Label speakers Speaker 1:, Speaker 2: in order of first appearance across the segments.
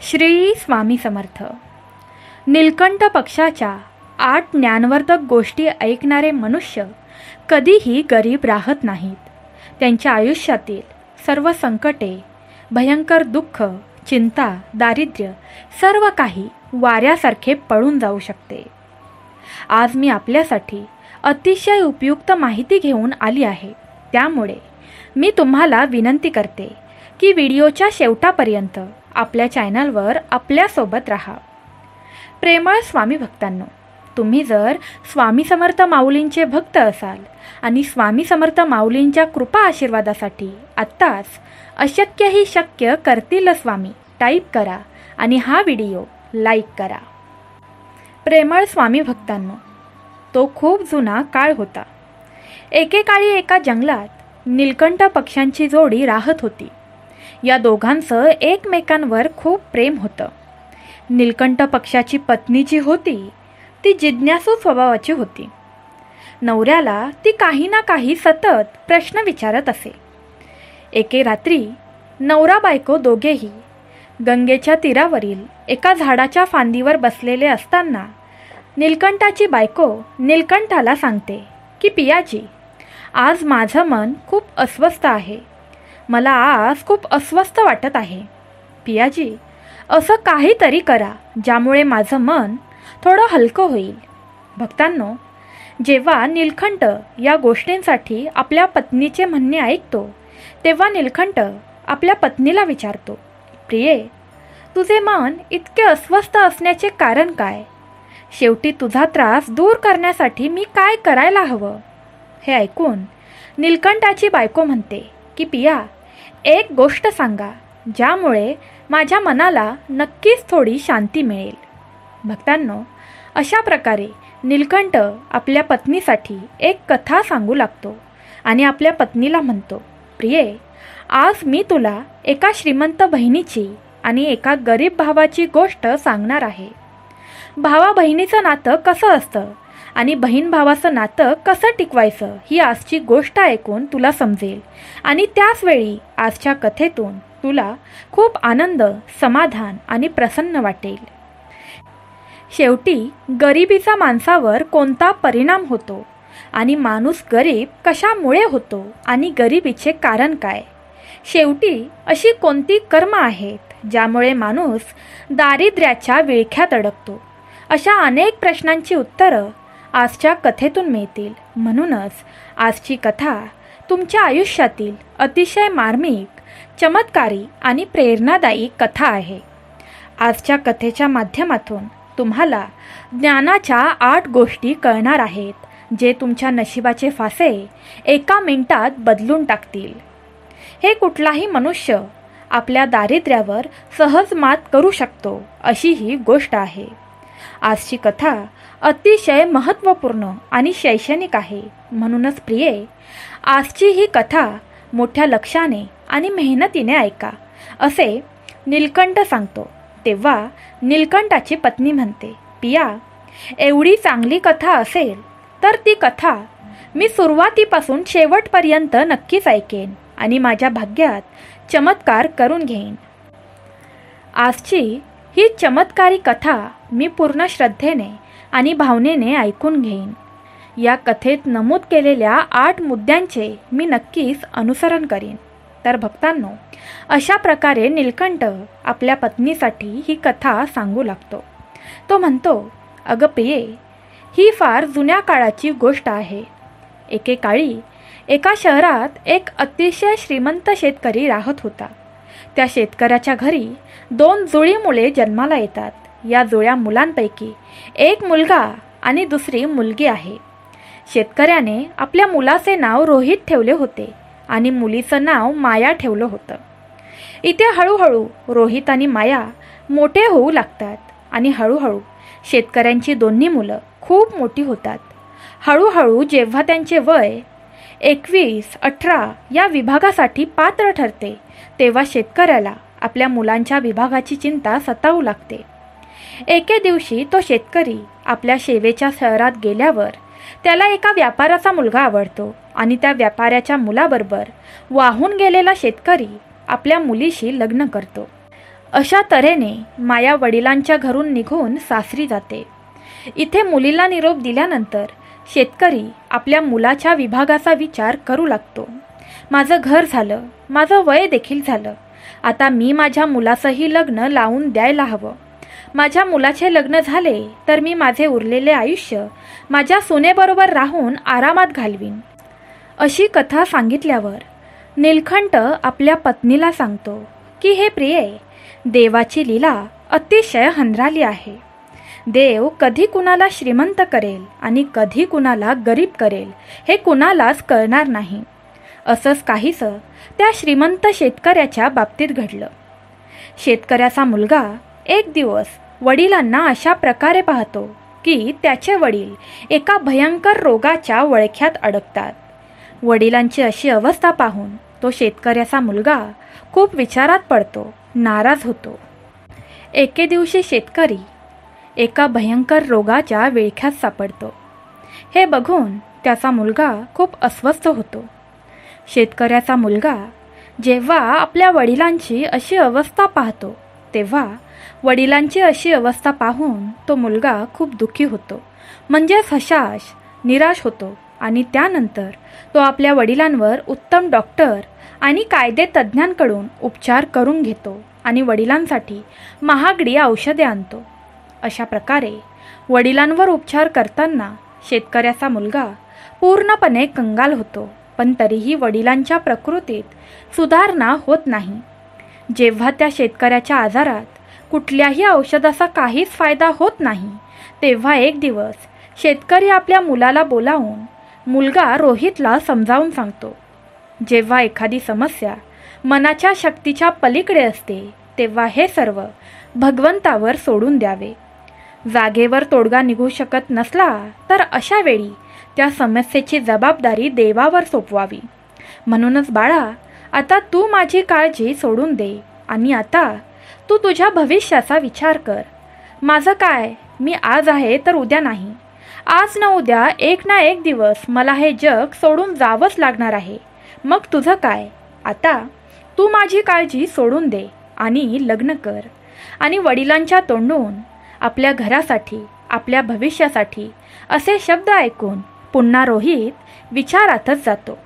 Speaker 1: श्री स्वामी समर्थ. नीलकंठ पक्षाच्या 8 ज्ञानवर्धक गोष्टी ऐकणारे मनुष्य कधीही गरीब राहत नाहीत. त्यांच्या आयुष्यातील सर्व संकटे, भयंकर दुःख, चिंता, दारिद्र्य सर्व काही वाऱ्यासारखे पळून जाऊ शकते. आज मी आपल्यासाठी अतिशय उपयुक्त माहिती घेऊन आली आहे. त्यामुळे मी तुम्हाला विनंती करते की व्हिडिओच्या शेवटापर्यंत आपल्या चॅनलवर आपल्यासोबत राहा. प्रेमळ स्वामी भक्तांनो, तुम्ही जर स्वामी समर्थ माऊलींचे भक्त असाल आणि स्वामी समर्थ माऊलींच्या कृपा आशीर्वादासाठी आत्ताच अशक्य ही शक्य करतील स्वामी टाईप करा आणि हा व्हिडिओ लाईक करा. प्रेमळ स्वामी भक्तांनो, तो खूप जुना काळ होता. एकेकाळी एका जंगलात नीलकंठ पक्ष्यांची जोडी राहत होती. या दोघांचं एकमेकांवर खूप प्रेम होतं. नीलकंठ पक्षाची पत्नी जी होती ती जिज्ञासू स्वभावाची होती. नवऱ्याला ती काही ना काही सतत प्रश्न विचारत असे. एके रात्री नवरा बायको दोघेही गंगेच्या तीरावरील एका झाडाच्या फांदीवर बसलेले असताना नीलकंठाची बायको नीलकंठाला सांगते की पियाजी, आज माझं मन खूप अस्वस्थ आहे. मला आज खूप अस्वस्थ वाटत आहे. पियाजी, असं काहीतरी करा ज्यामुळे माझं मन थोडं हलकं होईल. भक्तांनो, जेव्हा नीलकंठ या गोष्टींसाठी आपल्या पत्नीचे म्हणणे ऐकतो तेव्हा नीलकंठ आपल्या पत्नीला विचारतो, प्रिये, तुझे मन इतके अस्वस्थ असण्याचे कारण काय? शेवटी तुझा त्रास दूर करण्यासाठी मी काय करायला हवं? हे ऐकून नीलकंठाची बायको म्हणते की पिया, एक गोष्ट सांगा ज्यामुळे माझ्या मनाला नक्कीच थोडी शांती मिळेल. भक्तांनो, अशा प्रकारे नीलकंठ आपल्या पत्नीसाठी एक कथा सांगू लागतो आणि आपल्या पत्नीला म्हणतो, प्रिये, आज मी तुला एका श्रीमंत बहिणीची आणि एका गरीब भावाची गोष्ट सांगणार आहे. भावा बहिणीचं नातं कसं असतं आणि बहीण भावाचं नातं कसं टिकवायचं ही आजची गोष्ट ऐकून तुला समजेल आणि त्याच वेळी आजच्या कथेतून तुला खूप आनंद, समाधान आणि प्रसन्न वाटेल. शेवटी गरिबीचा माणसावर कोणता परिणाम होतो आणि माणूस गरीब कशामुळे होतो आणि गरिबीचे कारण काय? शेवटी अशी कोणती कर्म आहेत ज्यामुळे माणूस दारिद्र्याच्या विळख्यात अडकतो? अशा अनेक प्रश्नांची उत्तरं आजच्या कथेतून मिळतील. म्हणूनच आजची कथा तुमच्या आयुष्यातील अतिशय मार्मिक, चमत्कारी आणि प्रेरणादायी कथा आहे. आजच्या कथेच्या माध्यमातून तुम्हाला ज्ञानाच्या 8 गोष्टी कळणार आहेत जे तुमच्या नशिबाचे फासे एका मिनिटात बदलून टाकतील. हे कुठलाही मनुष्य आपल्या दारिद्र्यावर सहज मात करू शकतो अशी ही गोष्ट आहे. आजची कथा अतिशय महत्त्वपूर्ण आणि शैक्षणिक आहे. म्हणूनच प्रिये, आजची ही कथा मोठ्या लक्षाने आणि मेहनतीने ऐका असे नीलकंठ सांगतो. तेव्हा नीलकंठाची पत्नी म्हणते, पिया, एवढी चांगली कथा असेल तर ती कथा मी सुरुवातीपासून शेवटपर्यंत नक्कीच ऐकेन आणि माझ्या भाग्यात चमत्कार करून घेईन. आजची ही चमत्कारी कथा मी पूर्ण श्रद्धेने आणि भावनेने ऐकून घेईन. या कथेत नमूद केलेल्या 8 मुद्द्यांचे मी नक्कीच अनुसरण करीन. तर भक्तांनो, अशा प्रकारे नीलकंठ आपल्या पत्नीसाठी ही कथा सांगू लागतो. तो म्हणतो, अगं प्रिये, ही फार जुन्या काळाची गोष्ट आहे. एकेकाळी एका शहरात एक अतिशय श्रीमंत शेतकरी राहत होता. त्या शेतकऱ्याच्या घरी 2 जुळी मुले जन्माला येतात. या जुळ्या मुलांपैकी एक मुलगा आणि दुसरी मुलगी आहे. शेतकऱ्याने आपल्या मुलाचे नाव रोहित ठेवले होते आणि मुलीचं नाव माया ठेवलं होतं. इथे हळूहळू रोहित आणि माया मोठे होऊ लागतात आणि हळूहळू शेतकऱ्यांची दोन्ही मुलं खूप मोठी होतात. हळूहळू जेव्हा त्यांचे वय 21-18 या विभागासाठी पात्र ठरते तेव्हा शेतकऱ्याला आपल्या मुलांच्या विभागाची चिंता सतावू लागते. एके दिवशी तो शेतकरी आपल्या शेवेच्या शहरात गेल्यावर त्याला एका व्यापाऱ्याचा मुलगा आवडतो आणि त्या व्यापाऱ्याच्या मुलाबरोबर वाहून गेलेला शेतकरी आपल्या मुलीशी लग्न करतो. अशा तऱ्हेने माया वडिलांच्या घरून निघून सासरी जाते. इथे मुलीला निरोप दिल्यानंतर शेतकरी आपल्या मुलाच्या विभागाचा विचार करू लागतो. माझं घर झालं, माझं वय देखील झालं, आता मी माझ्या मुलाचंही लग्न लावून द्यायला हवं. माझ्या मुलाचे लग्न झाले तर मी माझे उरलेले आयुष्य माझ्या सुनेबरोबर राहून आरामात घालवीन. अशी कथा सांगितल्यावर नीलकंठ आपल्या पत्नीला सांगतो की हे प्रिये, देवाची लीला अतिशय हंद्राली आहे. देव कधी कुणाला श्रीमंत करेल आणि कधी कुणाला गरीब करेल हे कुणालाच कळणार नाही. असंच काहीसं त्या श्रीमंत शेतकऱ्याच्या बाबतीत घडलं. शेतकऱ्याचा मुलगा एक दिवस वडिलांना अशा प्रकारे पाहतो की त्याचे वडील एका भयंकर रोगाच्या वळख्यात अडकतात. वडिलांची अशी अवस्था पाहून तो शेतकऱ्याचा मुलगा खूप विचारात पडतो, नाराज होतो. एके दिवशी शेतकरी एका भयंकर रोगाच्या विळख्यात सापडतो. हे बघून त्याचा मुलगा खूप अस्वस्थ होतो. शेतकऱ्याचा मुलगा जेव्हा आपल्या वडिलांची अशी अवस्था पाहतो तेव्हा वडिलांची अशी अवस्था पाहून तो मुलगा खूप दुःखी होतो, म्हणजेच हताश, निराश होतो. आणि त्यानंतर तो आपल्या वडिलांवर उत्तम डॉक्टर आणि कायदे तज्ज्ञांकडून उपचार करून घेतो आणि वडिलांसाठी महागडी औषधे आणतो. अशा प्रकारे वडिलांवर उपचार करताना शेतकऱ्याचा मुलगा पूर्णपणे कंगाल होतो, पण तरीही वडिलांच्या प्रकृतीत सुधारणा होत नाही. जेव्हा त्या शेतकऱ्याच्या आजारात कुठल्याही औषधाचा काहीच फायदा होत नाही तेव्हा एक दिवस शेतकरी आपल्या मुलाला बोलावून मुलगा रोहितला समजावून सांगतो. जेव्हा एखादी समस्या मनाच्या शक्तीच्या पलीकडे असते तेव्हा हे सर्व भगवंतावर सोडून द्यावे. जागेवर तोडगा निघू शकत नसला तर अशा वेळी त्या समस्येची जबाबदारी देवावर सोपवावी. म्हणूनच बाळा, आता तू माझी काळजी सोडून दे आणि आता तू तुझ्या भविष्याचा विचार कर. माझं काय, मी आज आहे तर उद्या नाही. आज ना उद्या एक ना एक दिवस मला हे जग सोडून जावंच लागणार आहे. मग तुझं काय, आता तू माझी काळजी सोडून दे आणि लग्न कर. आणि वडिलांच्या तोंडून आपल्या घरासाठी, आपल्या भविष्यासाठी असे शब्द ऐकून पुन्हा रोहित विचारातच जातो.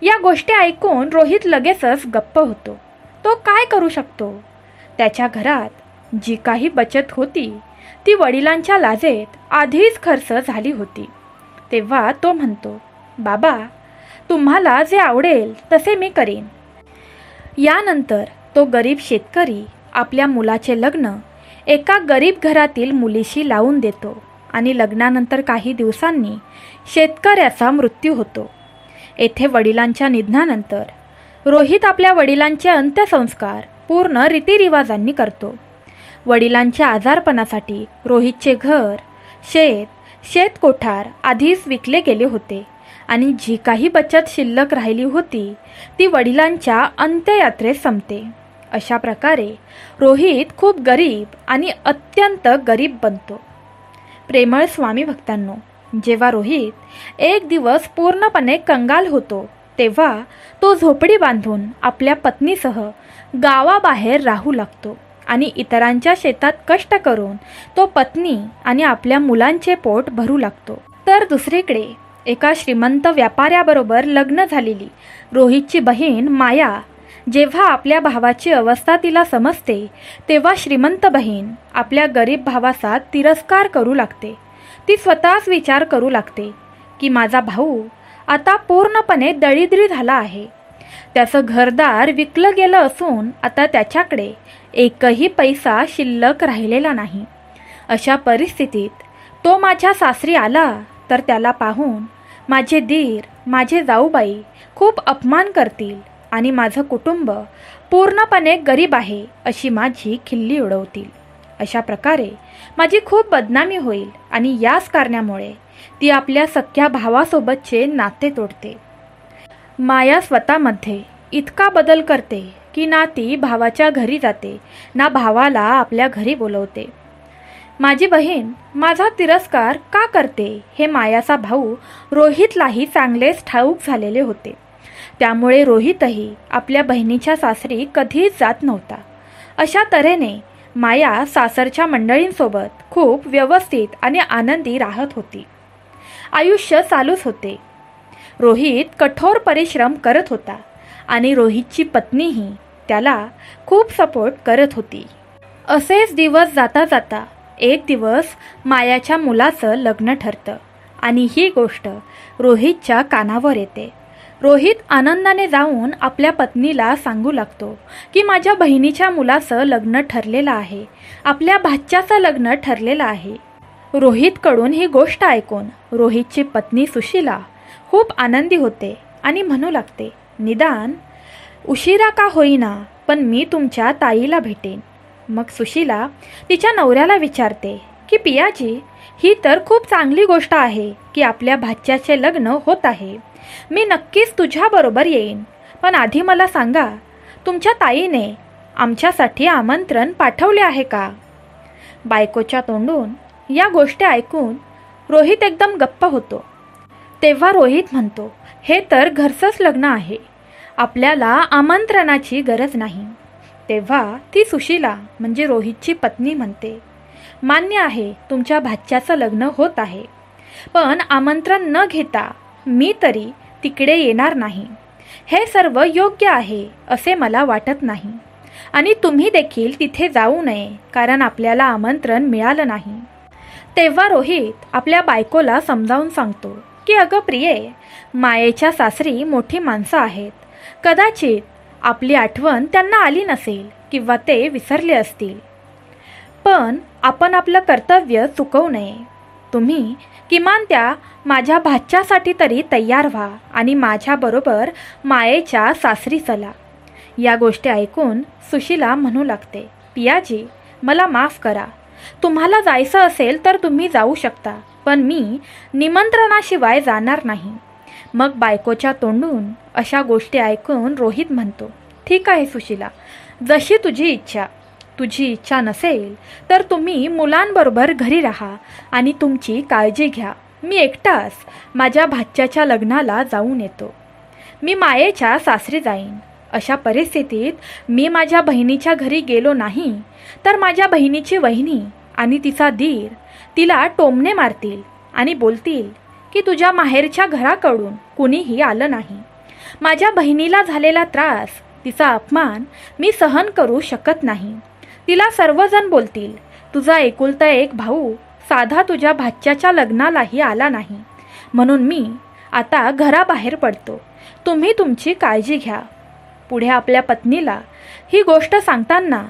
Speaker 1: या गोष्टी ऐकून रोहित लगेचच गप्प होतो. तो काय करू शकतो? त्याच्या घरात जी काही बचत होती ती वडिलांच्या लाजेत आधीच खर्च झाली होती. तेव्हा तो म्हणतो, बाबा, तुम्हाला जे आवडेल तसे मी करीन. यानंतर तो गरीब शेतकरी आपल्या मुलाचे लग्न एका गरीब घरातील मुलीशी लावून देतो आणि लग्नानंतर काही दिवसांनी शेतकऱ्याचा मृत्यू होतो. येथे वडिलांच्या निधनानंतर रोहित आपल्या वडिलांचे अंत्यसंस्कार पूर्ण रीतिरिवाजांनी करतो. वडिलांच्या आजारपणासाठी रोहितचे घर, शेतकोठार आधीच विकले गेले होते आणि जी काही बचत शिल्लक राहिली होती ती वडिलांच्या अंत्ययात्रेत संपते. अशा प्रकारे रोहित खूप गरीब आणि अत्यंत गरीब बनतो. प्रेमळ स्वामी भक्तांनो, जेव्हा रोहित एक दिवस पूर्णपणे कंगाल होतो तेव्हा तो झोपडी बांधून आपल्या पत्नीसह गावाबाहेर राहू लागतो आणि इतरांच्या शेतात कष्ट करून तो पत्नी आणि आपल्या मुलांचे पोट भरू लागतो. तर दुसरीकडे एका श्रीमंत व्यापाऱ्याबरोबर लग्न झालेली रोहितची बहीण माया जेव्हा आपल्या भावाची अवस्था तिला समजते तेव्हा श्रीमंत बहीण आपल्या गरीब भावाचा तिरस्कार करू लागते. ती स्वतःच विचार करू लागते की माझा भाऊ आता पूर्णपणे दरिद्री झाला आहे. त्याचं घरदार विकलं गेलं असून आता त्याच्याकडे एकही पैसा शिल्लक राहिलेला नाही. अशा परिस्थितीत तो माझ्या सासरी आला तर त्याला पाहून माझे दीर, माझे जाऊबाई खूप अपमान करतील आणि माझं कुटुंब पूर्णपणे गरीब आहे अशी माझी खिल्ली उडवतील. अशा प्रकारे माझी खूप बदनामी होईल आणि याच कारणामुळे ती आपल्या सख्या भावासोबतचे नाते तोडते. माया स्वतःमध्ये इतका बदल करते की ना ती भावाच्या घरी जाते ना भावाला आपल्या घरी बोलवते. माझी बहीण माझा तिरस्कार का करते हे मायाचा भाऊ रोहितलाही चांगलेच ठाऊक झालेले होते. त्यामुळे रोहितही आपल्या बहिणीच्या सासरी कधीच जात नव्हता. अशा तऱ्हेने माया सासरच्या मंडळींसोबत खूप व्यवस्थित आणि आनंदी राहत होती. आयुष्य चालूच होते. रोहित कठोर परिश्रम करत होता आणि रोहितची पत्नीही त्याला खूप सपोर्ट करत होती. असेच दिवस जाता जाता एक दिवस मायाच्या मुलाचं लग्न ठरतं आणि ही गोष्ट रोहितच्या कानावर येते. रोहित आनंदाने जाऊन आपल्या पत्नीला सांगू लागतो की माझ्या बहिणीच्या मुलाचं लग्न ठरलेलं आहे, आपल्या भाच्याचं लग्न ठरलेलं आहे. रोहितकडून ही गोष्ट ऐकून रोहितची पत्नी सुशीला खूप आनंदी होते आणि म्हणू लागते, निदान उशिरा का होईना पण मी तुमच्या ताईला भेटेन. मग सुशीला तिच्या नवऱ्याला विचारते की पियाजी, ही तर खूप चांगली गोष्ट आहे की आपल्या भाच्याचे लग्न होत आहे. मी नक्कीच तुझ्याबरोबर येईन, पण आधी मला सांगा, तुमच्या ताईने आमच्यासाठी आमंत्रण पाठवले आहे का? बायकोच्या तोंडून या गोष्टी ऐकून रोहित एकदम गप्प होतो. तेव्हा रोहित म्हणतो, हे तर घरचंच लग्न आहे, आपल्याला आमंत्रणाची गरज नाही. तेव्हा ती सुशीला म्हणजे रोहितची पत्नी म्हणते, मान्य आहे तुमच्या भाच्याचं लग्न होत आहे, पण आमंत्रण न घेता मी तरी तिकडे येणार नाही. हे सर्व योग्य आहे असे मला वाटत नाही आणि तुम्ही देखील तिथे जाऊ नये कारण आपल्याला आमंत्रण मिळालं नाही. तेव्हा रोहित आपल्या बायकोला समजावून सांगतो की अगं प्रिये, मायेच्या सासरी मोठी माणसं आहेत, कदाचित आपली आठवण त्यांना आली नसेल किंवा ते विसरले असतील, पण आपण आपलं कर्तव्य चुकवू नये. तुम्ही किमान त्या माझ्या भाच्यासाठी तरी तयार व्हा आणि माझ्याबरोबर मायेच्या सासरी चला. या गोष्टी ऐकून सुशीला म्हणू लागते, पियाजी मला माफ करा, तुम्हाला जायचं असेल तर तुम्ही जाऊ शकता, पण मी निमंत्रणाशिवाय जाणार नाही. मग बायकोच्या तोंडून अशा गोष्टी ऐकून रोहित म्हणतो, ठीक आहे सुशीला, जशी तुझी इच्छा. तुझी इच्छा नसेल तर तुम्ही मुलांबरोबर घरी राहा आणि तुमची काळजी घ्या. मी एकटाच माझ्या भाच्याच्या लग्नाला जाऊन येतो. मी मायेच्या सासरी जाईन. अशा परिस्थितीत मी माझ्या बहिणीच्या घरी गेलो नाही तर माझ्या बहिणीची वहिनी आणि तिचा दीर तिला टोमणे मारतील आणि बोलतील की तुझ्या माहेरच्या घराकडून कुणीही आलं नाही. माझ्या बहिणीला झालेला त्रास, तिचा अपमान मी सहन करू शकत नाही. तिला सर्वजण बोलतील, तुझा एकुलता एक भाऊ साधा तुझ्या भाच्याच्या लग्नालाही आला नाही, म्हणून मी आता घराबाहेर पडतो. तुम्ही तुमची काळजी घ्या. पुढे आपल्या पत्नीला ही गोष्ट सांगताना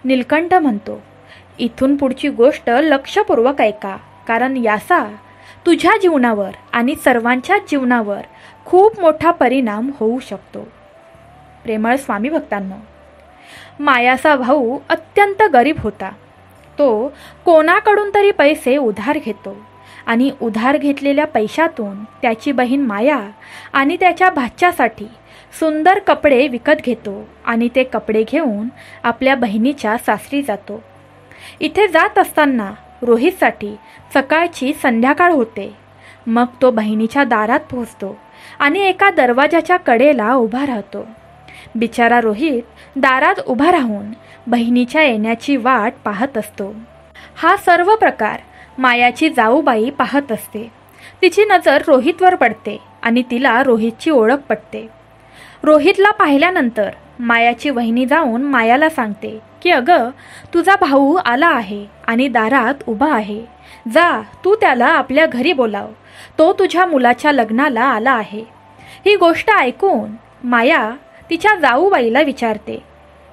Speaker 1: नीलकंठ म्हणतो, इथून पुढची गोष्ट लक्षपूर्वक ऐका, कारण याचा तुझ्या जीवनावर आणि सर्वांच्या जीवनावर खूप मोठा परिणाम होऊ शकतो. प्रेमळ स्वामी भक्तांनो, मायाचा भाऊ अत्यंत गरीब होता. तो कोणाकडून तरी पैसे उधार घेतो आणि उधार घेतलेल्या पैशातून त्याची बहीण माया आणि त्याच्या भाच्यासाठी सुंदर कपडे विकत घेतो आणि ते कपडे घेऊन आपल्या बहिणीच्या सासरी जातो. इथे जात असताना रोहितसाठी सकाळची संध्याकाळ होते. मग तो बहिणीच्या दारात पोहोचतो आणि एका दरवाजाच्या कडेला उभा राहतो. बिचारा रोहित दारात उभा राहून बहिणीच्या येण्याची वाट पाहत असतो. हा सर्व प्रकार मायाची जाऊबाई पाहत असते. तिची नजर रोहितवर पडते आणि तिला रोहितची ओळख पटते. रोहितला पाहिल्यानंतर मायाची वहिनी जाऊन मायाला सांगते की अगं, तुझा भाऊ आला आहे आणि दारात उभा आहे. जा, तू त्याला आपल्या घरी बोलाव. तो तुझ्या मुलाच्या लग्नाला आला आहे. ही गोष्ट ऐकून माया तिच्या जाऊबाईला विचारते,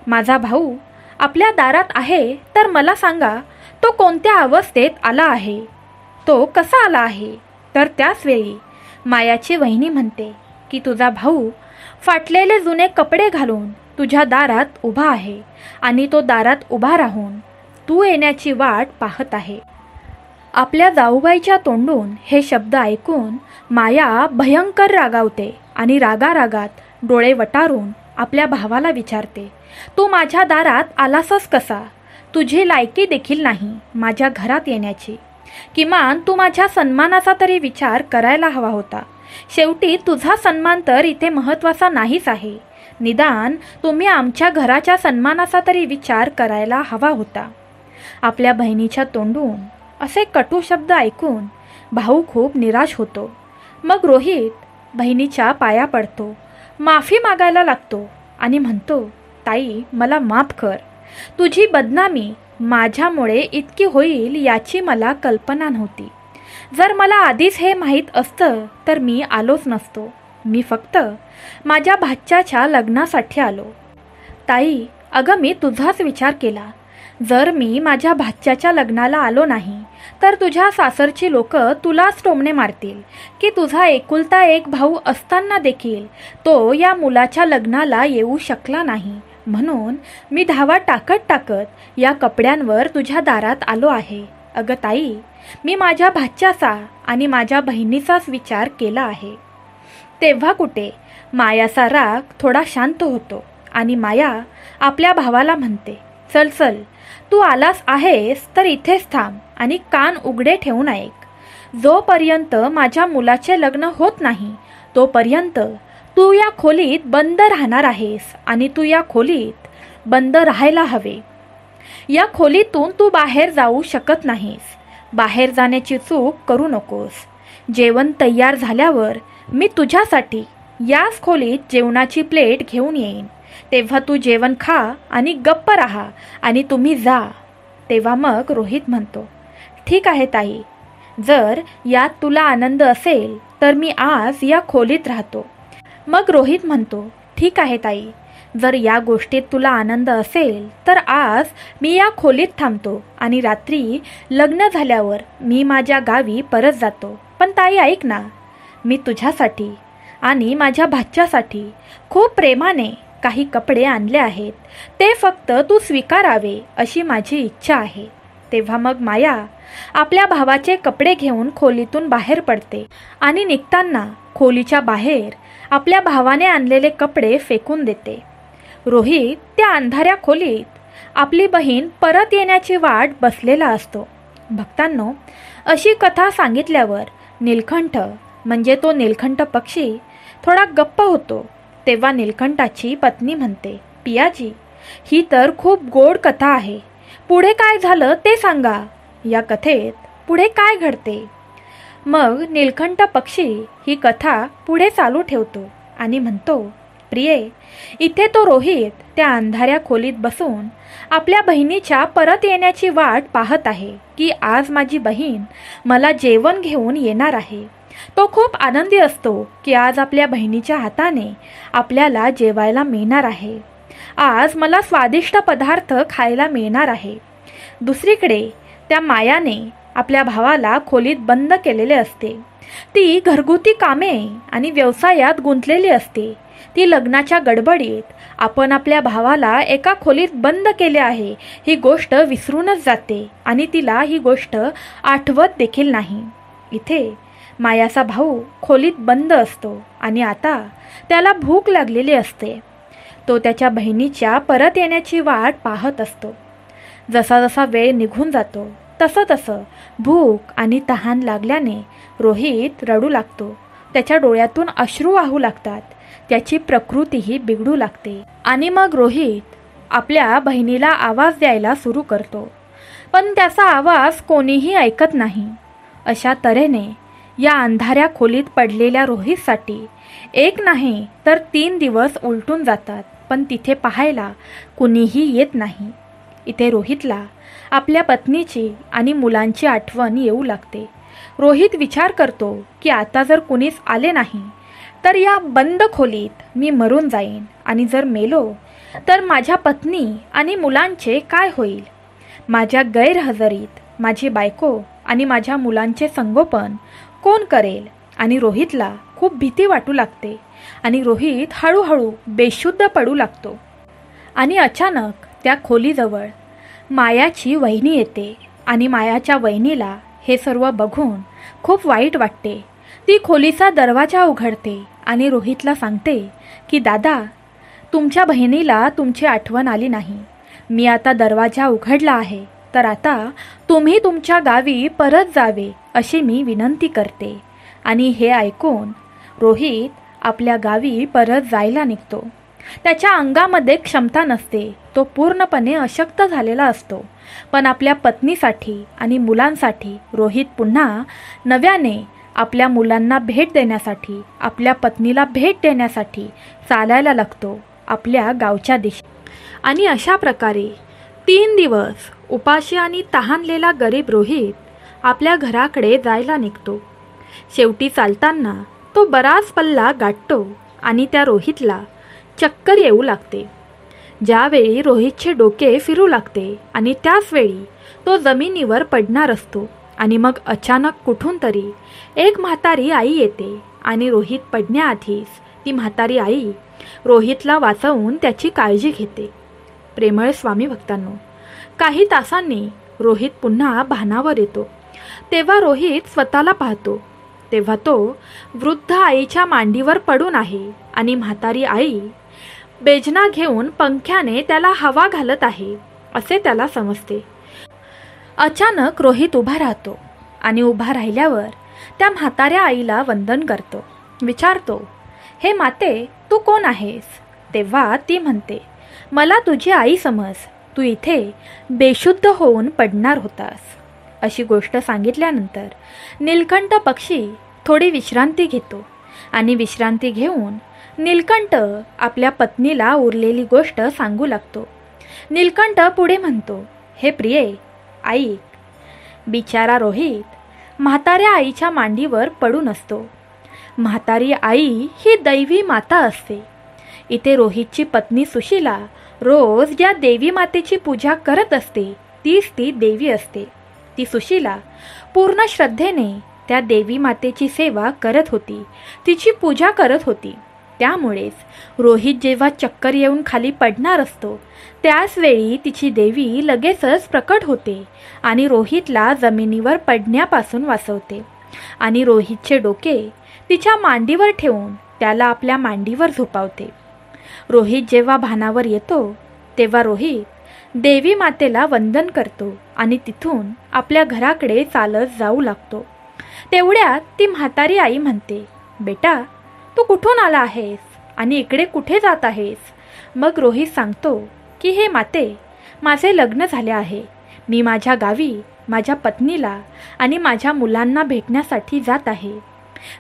Speaker 1: माझा भाऊ आपल्या दारात आहे तर मला सांगा, तो कोणत्या अवस्थेत आला आहे, तो कसा आला आहे? तर त्याच वेळी मायाची वहिनी म्हणते की तुझा भाऊ फाटलेले जुने कपडे घालून तुझ्या दारात उभा आहे आणि तो दारात उभा राहून तू येण्याची वाट पाहत आहे. आपल्या जाऊबाईच्या तोंडून हे शब्द ऐकून माया भयंकर रागावते आणि रागारागात डोळे वटारून आपल्या भावाला विचारते, तू माझ्या दारात आलासच कसा? तुझी लायकी देखील नाही माझ्या घरात येण्याची. किमान तू माझ्या सन्मानाचा तरी विचार करायला हवा होता. शेवटी तुझा सन्मान तर इथे महत्त्वाचा नाहीच आहे. निदान तुम्ही आमच्या घराच्या सन्मानाचा तरी विचार करायला हवा होता. आपल्या बहिणीच्या तोंडून असे कटू शब्द ऐकून भाऊ खूप निराश होतो. मग रोहित बहिणीच्या पाया पडतो, माफी मागायला लागतो आणि म्हणतो, ताई मला माफ कर. तुझी बदनामी माझ्यामुळे इतकी होईल याची मला कल्पना नव्हती. जर मला आधीच हे माहीत असतं तर मी आलोच नसतो. मी फक्त माझ्या भाच्याच्या लग्नासाठी आलो. ताई, अगं मी तुझाच विचार केला. जर मी माझ्या भाच्याच्या लग्नाला आलो नाही तर तुझ्या सासरची लोक तुलाच टोमणे मारतील की तुझा एकुलता एक भाऊ असताना देखील तो या मुलाच्या लग्नाला येऊ शकला नाही. म्हणून मी धावा टाकत या कपड्यांवर तुझ्या दारात आलो आहे. अगं ताई, मी माझ्या भाच्याचा आणि माझ्या बहिणीचाच विचार केला आहे. तेव्हा कुठे मायाचा राग थोडा शांत होतो आणि माया आपल्या भावाला म्हणते, चल चल, तू आलास आहेस तर इथेच थांब आणि कान उघडे ठेवून ऐक. जोपर्यंत माझ्या मुलाचे लग्न होत नाही तोपर्यंत तू या खोलीत बंद राहणार आहेस आणि तू या खोलीत बंद राहायला हवे. या खोलीतून तू बाहेर जाऊ शकत नाहीस. बाहेर जाण्याची चूक करू नकोस. जेवण तयार झाल्यावर मी तुझ्यासाठी याच खोलीत जेवणाची प्लेट घेऊन येईन. तेव्हा तू जेवण खा आणि गप्प राहा आणि तुम्ही जा. तेव्हा मग रोहित म्हणतो, ठीक आहे ताई, जर यात तुला आनंद असेल तर मी आज या खोलीत राहतो. मग रोहित म्हणतो, ठीक आहे ताई, जर या गोष्टीत तुला आनंद असेल तर आज मी या खोलीत थांबतो आणि रात्री लग्न झाल्यावर मी माझ्या गावी परत जातो. पण ताई ऐक ना, मी तुझ्यासाठी आणि माझ्या भाच्यासाठी खूप प्रेमाने काही कपडे आणले आहेत. ते फक्त तू स्वीकारावे अशी माझी इच्छा आहे. तेव्हा मग माया आपल्या भावाचे कपडे घेऊन खोलीतून बाहेर पडते आणि निघताना खोलीच्या बाहेर आपल्या भावाने आणलेले कपडे फेकून देते. रोहित त्या अंधाऱ्या खोलीत आपली बहीण परत येण्याची वाट बसलेला असतो. भक्तांनो, अशी कथा सांगितल्यावर नीलकंठ म्हणजे तो नीलकंठ पक्षी थोडा गप्प होतो. तेव्हा नीलकंठाची पत्नी म्हणते, पियाजी, ही तर खूप गोड कथा आहे. पुढे काय झालं ते सांगा. या कथेत पुढे काय घडते? मग नीलकंठ पक्षी ही कथा पुढे चालू ठेवतो आणि म्हणतो, प्रिये, इथे तो रोहित त्या अंधाऱ्या खोलीत बसून आपल्या बहिणीच्या परत येण्याची वाट पाहत आहे की आज माझी बहीण मला जेवण घेऊन येणार आहे. तो खूप आनंदी असतो की आज आपल्या बहिणीच्या हाताने आपल्याला जेवायला मिळणार आहे. आज मला स्वादिष्ट पदार्थ खायला मिळणार आहे. दुसरीकडे त्या मायाने आपल्या भावाला खोलीत बंद केलेले असते. ती घरगुती कामे आणि व्यवसायात गुंतलेली असते. ती लग्नाच्या गडबडीत आपण आपल्या भावाला एका खोलीत बंद केले आहे ही गोष्ट विसरूनच जाते आणि तिला ही गोष्ट आठवत देखील नाही. इथे मायाचा भाऊ खोलीत बंद असतो आणि आता त्याला भूक लागलेली असते. तो त्याच्या बहिणीच्या परत येण्याची वाट पाहत असतो. जसा जसा वेळ निघून जातो तसं भूक आणि तहान लागल्याने रोहित रडू लागतो. त्याच्या डोळ्यातून अश्रू वाहू लागतात. त्याची प्रकृतीही बिघडू लागते आणि मग रोहित आपल्या बहिणीला आवाज द्यायला सुरू करतो. पण त्याचा आवाज कोणीही ऐकत नाही. अशा तऱ्हेने या अंधाऱ्या खोलीत पडलेल्या रोहितसाठी एक नाही तर 3 दिवस उलटून जातात. पण तिथे पाहायला कुणीही येत नाही. इथे रोहितला आपल्या पत्नीची आणि मुलांची आठवण येऊ लागते. रोहित विचार करतो की आता जर कुणीच आले नाही तर या बंद खोलीत मी मरून जाईन आणि जर मेलो तर माझ्या पत्नी आणि मुलांचे काय होईल? माझ्या गैरहजेरीत माझी बायको आणि माझ्या मुलांचे संगोपन कोण करेल? आणि रोहितला खूप भीती वाटू लागते आणि रोहित हळूहळू बेशुद्ध पडू लागतो. आणि अचानक त्या खोलीजवळ मायाची वहिनी येते आणि मायाच्या वहिनीला हे सर्व बघून खूप वाईट वाटते. ती खोलीचा दरवाजा उघडते आणि रोहितला सांगते की दादा, तुमच्या बहिणीला तुमची आठवण आली नाही. मी आता दरवाजा उघडला आहे तर आता तुम्ही तुमच्या गावी परत जावे अशी मी विनंती करते. आणि हे ऐकून रोहित आपल्या गावी परत जायला निघतो. त्याच्या अंगामध्ये क्षमता नसते, तो पूर्णपणे अशक्त झालेला असतो. पण आपल्या पत्नीसाठी आणि मुलांसाठी रोहित पुन्हा नव्याने आपल्या मुलांना भेट देण्यासाठी, आपल्या पत्नीला भेट देण्यासाठी चालायला लागतो आपल्या गावच्या दिशेने. आणि अशा प्रकारे 3 दिवस उपाशी आणि तहानलेला गरीब रोहित आपल्या घराकडे जायला निघतो. शेवटी चालताना तो बराच पल्ला गाठतो आणि त्या रोहितला चक्कर येऊ लागते. ज्यावेळी रोहितचे डोके फिरू लागते आणि त्याच वेळी तो जमिनीवर पडणार असतो आणि मग अचानक कुठून तरी एक म्हातारी आई येते आणि रोहित पडण्याआधीच ती म्हातारी आई रोहितला वाचवून त्याची काळजी घेते. प्रेमळ स्वामी भक्तांनो, काही तासांनी रोहित पुन्हा भानावर येतो. तेव्हा रोहित स्वतःला पाहतो, तेव्हा तो वृद्ध आईच्या मांडीवर पडून आहे आणि म्हातारी आई बेजना घेऊन पंख्याने त्याला हवा घालत आहे असे त्याला समजते. अचानक रोहित उभा राहतो आणि उभा राहिल्यावर त्या म्हाताऱ्या आईला वंदन करतो. विचारतो, हे माते, तू कोण आहेस? तेव्हा ती म्हणते, मला तुझी आई समज, तू इथे बेशुद्ध होऊन पडणार होतास. अशी गोष्ट सांगितल्यानंतर नीलकंठ पक्षी थोडी विश्रांती घेतो आणि विश्रांती घेऊन नीलकंठ आपल्या पत्नीला उरलेली गोष्ट सांगू लागतो. नीलकंठ पुढे म्हणतो, हे प्रिये, ऐक. बिचारा रोहित म्हाताऱ्या आईच्या मांडीवर पडून असतो. म्हातारी आई ही दैवी माता असते. इथे रोहितची पत्नी सुशीला रोज ज्या देवी मातेची पूजा करत असते तीच ती देवी असते. ती सुशीला पूर्ण श्रद्धेने त्या देवी मातेची सेवा करत होती, तिची पूजा करत होती. त्यामुळेच रोहित जेव्हा चक्कर येऊन खाली पडणार असतो त्याच वेळी तिची देवी लगेचच प्रकट होते आणि रोहितला जमिनीवर पडण्यापासून वाचवते आणि रोहितचे डोके तिच्या मांडीवर ठेवून त्याला आपल्या मांडीवर झोपावते. रोहित जेव्हा भानावर येतो तेव्हा रोहित देवी मातेला वंदन करतो आणि तिथून आपल्या घराकडे चालत जाऊ लागतो. तेवढ्यात ती म्हातारी आई म्हणते, बेटा, तू कुठून आला आहेस आणि इकडे कुठे जात आहेस? मग रोहित सांगतो की हे माते, माझे लग्न झाले आहे. मी माझ्या गावी माझ्या पत्नीला आणि माझ्या मुलांना भेटण्यासाठी जात आहे.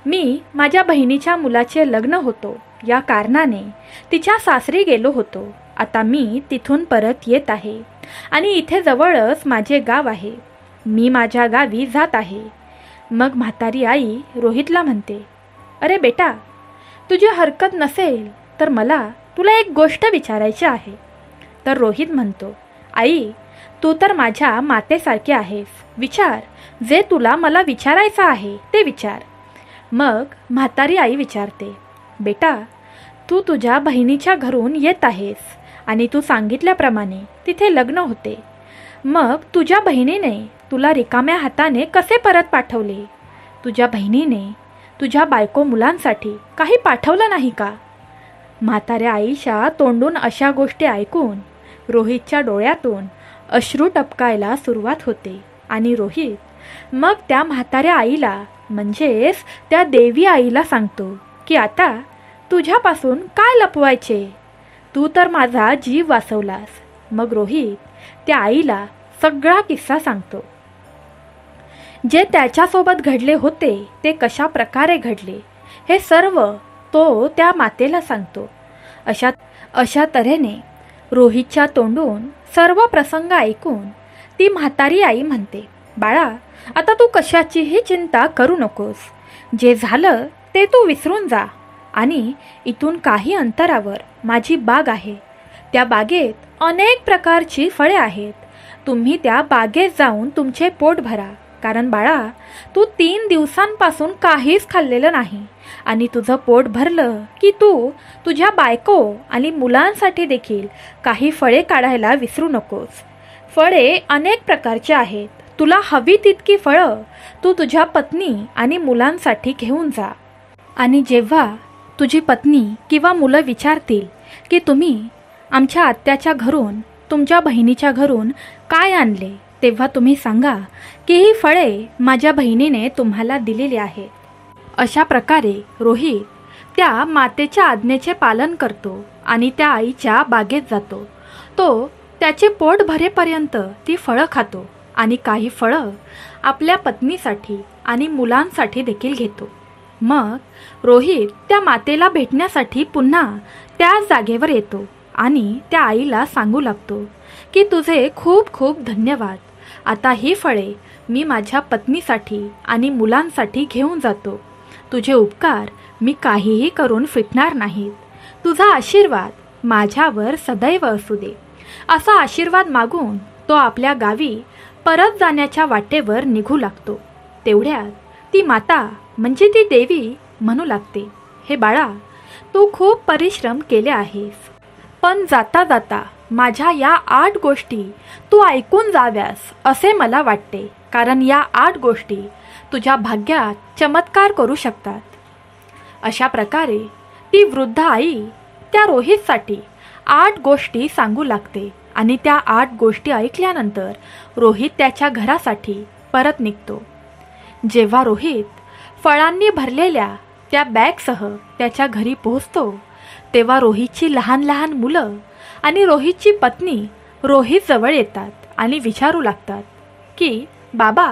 Speaker 1: मी माझ्या बहिणीच्या मुलाचे लग्न होतो, या कारणाने तिच्या सासरी गेलो होतो. आता मी तिथून परत येत आहे आणि इथे जवळच माझे गाव आहे. मी माझ्या गावी जात आहे. मग म्हातारी आई रोहितला म्हणते, अरे बेटा, तुझी हरकत नसेल तर मला तुला एक गोष्ट विचारायची आहे. तर रोहित म्हणतो, आई, तू तर माझ्या मातेसारखी आहेस. विचार, जे तुला मला विचारायचं आहे ते विचार. मग म्हातारी आई विचारते, बेटा, तू तुझ्या बहिणीच्या घरून येत आहेस आणि तू सांगितल्याप्रमाणे तिथे लग्न होते. मग तुझ्या बहिणीने तुला रिकाम्या हाताने कसे परत पाठवले? तुझ्या बहिणीने तुझ्या बायको मुलांसाठी काही पाठवलं नाही का? म्हाताऱ्या आईच्या तोंडून अशा गोष्टी ऐकून रोहितच्या डोळ्यातून अश्रू टपकायला सुरुवात होते आणि रोहित मग त्या म्हाताऱ्या आईला म्हणजेच त्या देवी आईला सांगतो की आता तुझ्यापासून काय लपवायचे? तू तर माझा जीव वाचवलास. मग रोहित त्या आईला सगळा किस्सा सांगतो. जे त्याच्यासोबत घडले होते ते कशा प्रकारे घडले हे सर्व तो त्या मातेला सांगतो. अशा तऱ्हेने रोहितच्या तोंडून सर्व प्रसंग ऐकून ती म्हातारी आई म्हणते, बाळा, आता तू कशाचीही चिंता करू नकोस. जे झालं ते तू विसरून जा आणि इथून काही अंतरावर माझी बाग आहे. त्या बागेत अनेक प्रकारची फळे आहेत. तुम्ही त्या बागेत जाऊन तुमचे पोट भरा. कारण बाळा, तू 3 दिवसांपासून काहीच खाल्लेलं नाही आणि तुझं पोट भरलं की तू तुझ्या बायको आणि मुलांसाठी देखील काही फळे काढायला विसरू नकोस. फळे अनेक प्रकारचे आहेत. तुला हवी तितकी फळं तू तुझ्या पत्नी आणि मुलांसाठी घेऊन जा. आणि जेव्हा तुझी पत्नी किंवा मुलं विचारतील की तुम्ही आमच्या आत्याच्या घरून, तुमच्या बहिणीच्या घरून काय आणले, तेव्हा तुम्ही सांगा की ही फळे माझ्या बहिणीने तुम्हाला दिलेली आहेत. अशा प्रकारे रोहित त्या मातेच्या आज्ञेचे पालन करतो आणि त्या आईच्या बागेत जातो. तो त्याचे पोट भरेपर्यंत ती फळं खातो आणि काही फळं आपल्या पत्नीसाठी आणि मुलांसाठी देखील घेतो. मग रोहित त्या मातेला भेटण्यासाठी पुन्हा त्याच जागेवर येतो आणि त्या आईला सांगू लागतो की तुझे खूप खूप धन्यवाद. आता ही फळे मी माझ्या पत्नीसाठी आणि मुलांसाठी घेऊन जातो. तुझे उपकार मी काहीही करून फिटणार नाहीत. तुझा आशीर्वाद माझ्यावर सदैव असू दे. असा आशीर्वाद मागून तो आपल्या गावी परत जाण्याच्या वाटेवर निघू लागतो. तेवढ्यात ती माता म्हणजे ती देवी म्हणू लागते, हे बाळा, तू खूप परिश्रम केले आहेस, पण जाता जाता माझ्या या 8 गोष्टी तू ऐकून जाव्यास असे मला वाटते, कारण या 8 गोष्टी तुझ्या भाग्यात चमत्कार करू शकतात. अशा प्रकारे ती वृद्ध आई त्या रोहितसाठी 8 गोष्टी सांगू लागते आणि त्या 8 गोष्टी ऐकल्यानंतर रोहित त्याच्या घरासाठी परत निघतो. जेव्हा रोहित फळांनी भरलेल्या त्या बॅगसह त्याच्या घरी पोहोचतो, तेव्हा रोहितची लहान लहान मुलं आणि रोहितची पत्नी रोहित जवळ येतात आणि विचारू लागतात की बाबा,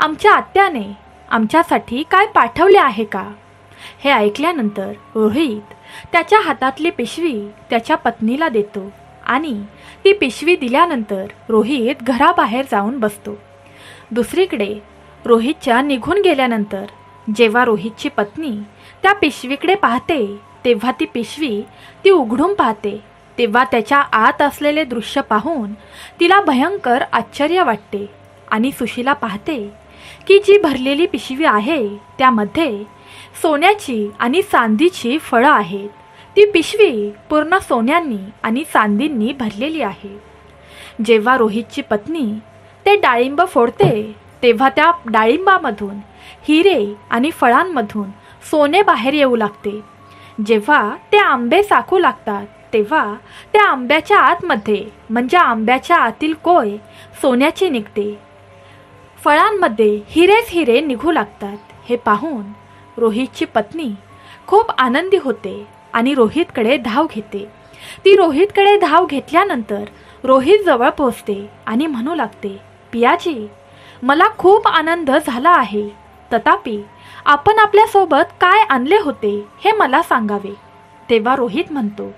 Speaker 1: आमच्या आत्याने आमच्यासाठी काय पाठवले आहे का? हे ऐकल्यानंतर रोहित त्याच्या हातातली पिशवी त्याच्या पत्नीला देतो आणि ती पिशवी दिल्यानंतर रोहित घराबाहेर जाऊन बसतो. दुसरीकडे रोहितच्या निघून गेल्यानंतर जेव्हा रोहितची पत्नी त्या पिशवीकडे पाहते, तेव्हा ती पिशवी ती उघडून पाहते, तेव्हा त्याच्या आत असलेले दृश्य पाहून तिला भयंकर आश्चर्य वाटते आणि सुशीला पाहते की जी भरलेली पिशवी आहे त्यामध्ये सोन्याची आणि चांदीची फळं आहेत. ती पिशवी पूर्ण सोन्यांनी आणि चांदींनी भरलेली आहे. जेव्हा रोहितची पत्नी ते डाळिंब फोडते, तेव्हा त्या डाळिंबामधून हिरे आणि फळांमधून सोने बाहेर येऊ लागते. जेव्हा ते आंबे चाखू लागतात, तेव्हा त्या आंब्याच्या आतमध्ये म्हणजे आंब्याच्या आतील कोय सोन्याची निघते. फळांमध्ये हिरेच हिरे निघू लागतात. हे पाहून रोहितची पत्नी खूप आनंदी होते आणि रोहितकडे धाव घेते. ती रोहितकडे धाव घेतल्यानंतर रोहित जवळ पोहोचते आणि म्हणू लागते, पियाजी, मला खूप आनंद झाला आहे, तथापि आपण आपल्यासोबत काय आणले होते हे मला सांगावे. तेव्हा रोहित म्हणतो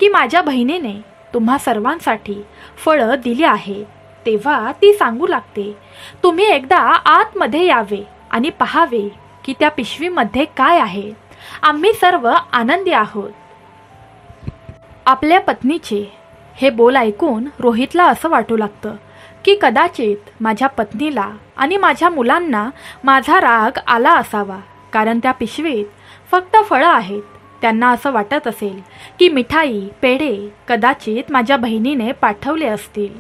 Speaker 1: की माझ्या बहिणीने तुम्हा सर्वांसाठी फळं दिली आहे. तेव्हा ती सांगू लागते, तुम्ही एकदा आतमध्ये यावे आणि पाहावे की त्या पिशवीमध्ये काय आहे. आम्ही सर्व आनंदी आहोत. आपल्या पत्नीचे हे बोल ऐकून रोहितला असं वाटू लागतं की कदाचित माझ्या पत्नीला आणि माझ्या मुलांना माझा राग आला असावा, कारण त्या पिशवीत फक्त फळं आहेत. त्यांना असं वाटत असेल की मिठाई, पेढे कदाचित माझ्या बहिणीने पाठवले असतील.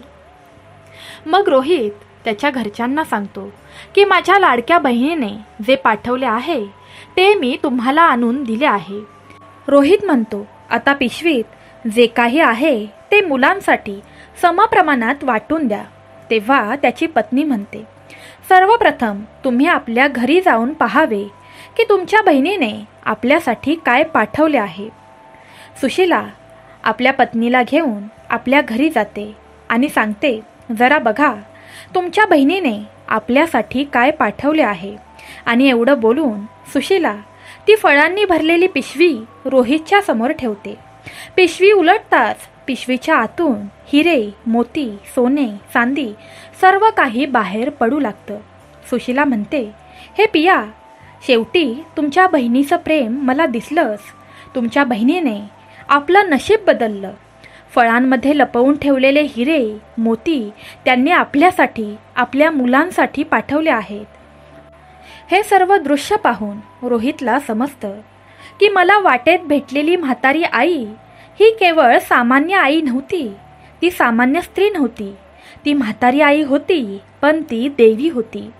Speaker 1: मग रोहित त्याच्या घरच्यांना सांगतो की माझ्या लाडक्या बहिणीने जे पाठवले आहे ते मी तुम्हाला आणून दिले आहे. रोहित म्हणतो, आता पिशवीत जे काही आहे ते मुलांसाठी समप्रमाणात वाटून द्या. तेव्हा त्याची पत्नी म्हणते, सर्वप्रथम तुम्ही आपल्या घरी जाऊन पाहावे की तुमच्या बहिणीने आपल्यासाठी काय पाठवले आहे. सुशीला आपल्या पत्नीला घेऊन आपल्या घरी जाते आणि सांगते, जरा बघा तुमच्या बहिणीने आपल्यासाठी काय पाठवले आहे. आणि एवढं बोलून सुशीला ती फळांनी भरलेली पिशवी रोहितच्या समोर ठेवते. पिशवी उलटताच पिशवीच्या आतून हिरे, मोती, सोने, चांदी सर्व काही बाहेर पडू लागतं. सुशीला म्हणते, हे पिया, शेवटी तुमच्या बहिणीचं प्रेम मला दिसलंच. तुमच्या बहिणीने आपलं नशीब बदललं. फळांमध्ये लपवून ठेवलेले हिरे, मोती त्यांनी आपल्यासाठी, आपल्या मुलांसाठी पाठवले आहेत. हे सर्व दृश्य पाहून रोहितला समजतं की मला वाटेत भेटलेली म्हातारी आई ही केवळ सामान्य आई नव्हती, ती सामान्य स्त्री नव्हती. ती म्हातारी आई होती, पण ती देवी होती.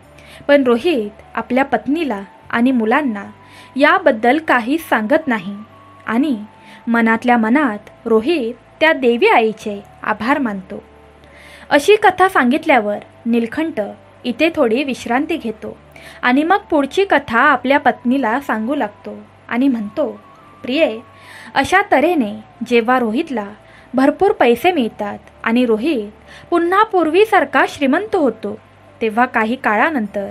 Speaker 1: पण रोहित आपल्या पत्नीला आणि मुलांना याबद्दल काहीच सांगत नाही आणि मनातल्या मनात रोहित त्या देवी आईचे आभार मानतो. अशी कथा सांगितल्यावर नीलकंठ इथे थोडी विश्रांती घेतो आणि मग पुढची कथा आपल्या पत्नीला सांगू लागतो आणि म्हणतो, प्रिये, अशा तऱ्हेने जेव्हा रोहितला भरपूर पैसे मिळतात आणि रोहित पुन्हा पूर्वीसारखा श्रीमंत होतो, तेव्हा काही काळानंतर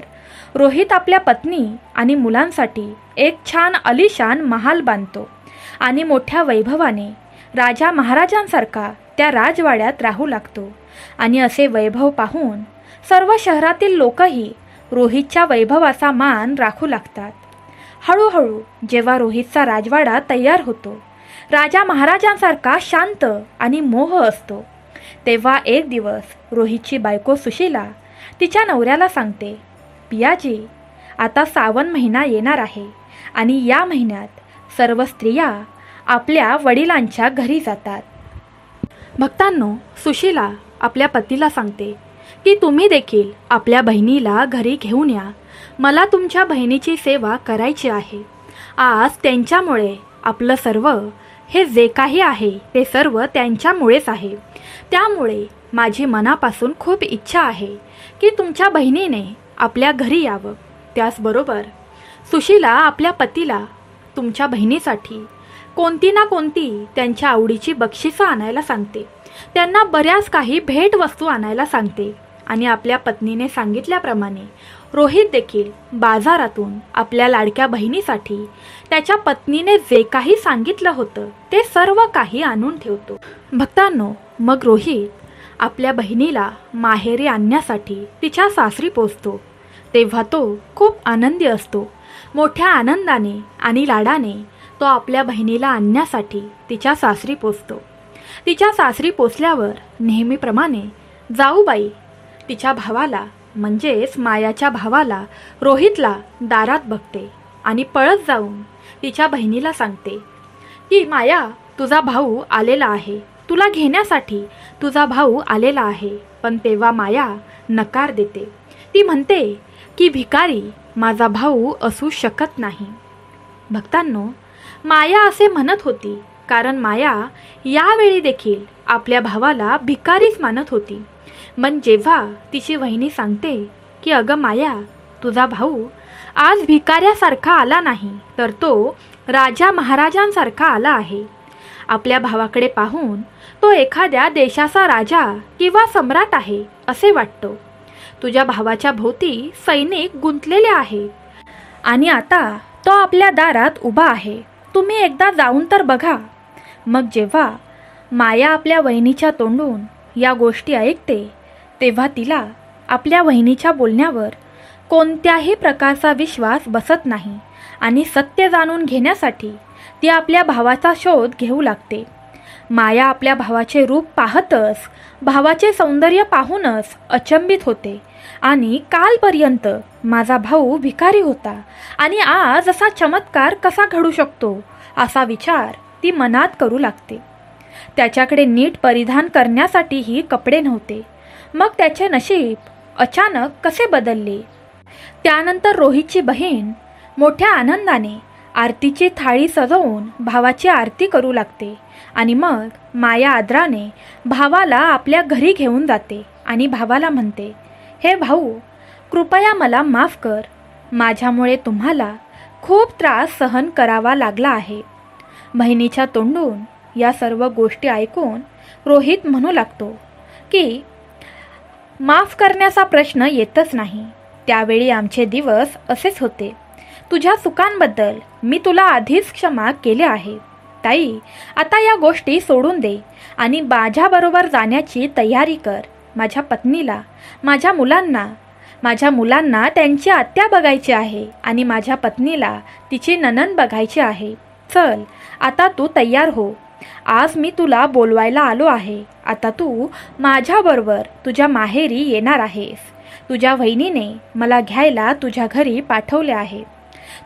Speaker 1: रोहित आपल्या पत्नी आणि मुलांसाठी एक छान आलिशान महाल बांधतो आणि मोठ्या वैभवाने राजा महाराजांसारखा त्या राजवाड्यात राहू लागतो. आणि असे वैभव पाहून सर्व शहरातील लोकही रोहितच्या वैभवाचा मान राखू लागतात. हळूहळू जेव्हा रोहितचा राजवाडा तयार होतो, राजा महाराजांसारखा शांत आणि मोह असतो, तेव्हा एक दिवस रोहितची बायको सुशीला तिच्या नवऱ्याला सांगते, पियाजी, आता श्रावण महिना येणार आहे आणि या महिन्यात सर्व स्त्रिया आपल्या वडिलांच्या घरी जातात. भक्तांनो, सुशीला आपल्या पतीला सांगते की तुम्ही देखील आपल्या बहिणीला घरी घेऊन या. मला तुमच्या बहिणीची सेवा करायची आहे. आज त्यांच्यामुळे आपलं सर्व हे जे काही आहे ते सर्व त्यांच्यामुळेच आहे. त्यामुळे माझी मनापासून खूप इच्छा आहे की तुमच्या बहिणीने आपल्या घरी यावं. त्याचबरोबर सुशीला आपल्या पतीला तुमच्या बहिणीसाठी कोणती ना कोणती त्यांच्या आवडीची बक्षिसं आणायला सांगते. त्यांना बऱ्याच काही भेटवस्तू आणायला सांगते आणि आपल्या पत्नीने सांगितल्याप्रमाणे रोहित देखील बाजारातून आपल्या लाडक्या बहिणीसाठी त्याच्या पत्नीने जे काही सांगितलं होतं ते सर्व काही आणून ठेवतो. भक्तांनो, मग रोहित आपल्या बहिणीला माहेरी आणण्यासाठी तिच्या सासरी पोचतो. तेव्हा तो खूप आनंदी असतो. मोठ्या आनंदाने आणि लाडाने तो आपल्या बहिणीला आणण्यासाठी तिच्या सासरी पोचतो. तिच्या सासरी पोचल्यावर नेहमीप्रमाणे जाऊबाई तिच्या भावाला म्हणजेच मायाच्या भावाला रोहितला दारात बघते आणि पळत जाऊन तिच्या बहिणीला सांगते की माया, तुझा भाऊ आलेला आहे, तुला घेण्यासाठी तुझा भाऊ आलेला आहे. पण तेव्हा माया नकार देते. ती म्हणते की भिकारी माझा भाऊ असू शकत नाही. भक्तांनो, माया असे म्हणत होती कारण माया यावेळी देखील आपल्या भावाला भिकारीच मानत होती. पण जेव्हा तिची वहिनी सांगते की अगं माया, तुझा भाऊ आज भिकाऱ्यासारखा आला नाही, तर तो राजा महाराजांसारखा आला आहे. आपल्या भावाकडे पाहून तो एखाद्या देशाचा राजा किंवा सम्राट आहे असे वाटतो. तुझ्या भावाच्या भोवती सैनिक गुंतलेले आहेत आणि आता तो आपल्या दारात उभा आहे. तुम्ही एकदा जाऊन तर बघा. मग जेव्हा माया आपल्या वहिनीच्या तोंडून या गोष्टी ऐकते, तेव्हा तिला आपल्या वहिनीच्या बोलण्यावर कोणत्याही प्रकारचा विश्वास बसत नाही आणि सत्य जाणून घेण्यासाठी ती आपल्या भावाचा शोध घेऊ लागते. माया आपल्या भावाचे रूप पाहतच, भावाचे सौंदर्य पाहूनच अचंबित होते आणि कालपर्यंत माझा भाऊ भिकारी होता आणि आज असा चमत्कार कसा घडू शकतो असा विचार ती मनात करू लागते. त्याच्याकडे नीट परिधान करण्यासाठीही कपडे नव्हते. मग त्याचे नशीब अचानक कसे बदलले? त्यानंतर रोहितची बहीण मोठ्या आनंदाने आरतीची थाळी सजवून भावाची आरती करू लागते आणि मग माया आदराने भावाला आपल्या घरी घेऊन जाते आणि भावाला म्हणते, हे भाऊ, कृपया मला माफ कर. माझ्यामुळे तुम्हाला खूप त्रास सहन करावा लागला आहे. बहिणीच्या तोंडून या सर्व गोष्टी ऐकून रोहित म्हणू लागतो की माफ करण्याचा प्रश्न येतच नाही. त्यावेळी आमचे दिवस असेच होते. तुझ्या चुकांबद्दल मी तुला आधीच क्षमा केले आहे. ताई, आता या गोष्टी सोडून दे आणि माझ्याबरोबर जाण्याची तयारी कर. माझ्या पत्नीला, माझ्या मुलांना त्यांची आत्या बघायची आहे आणि माझ्या पत्नीला तिची नणंद बघायची आहे. चल, आता तू तयार हो. आज मी तुला बोलवायला आलो आहे. आता तू माझ्याबरोबर तुझ्या माहेरी येणार आहेस. तुझ्या वहिनीने मला घ्यायला तुझ्या घरी पाठवले आहे.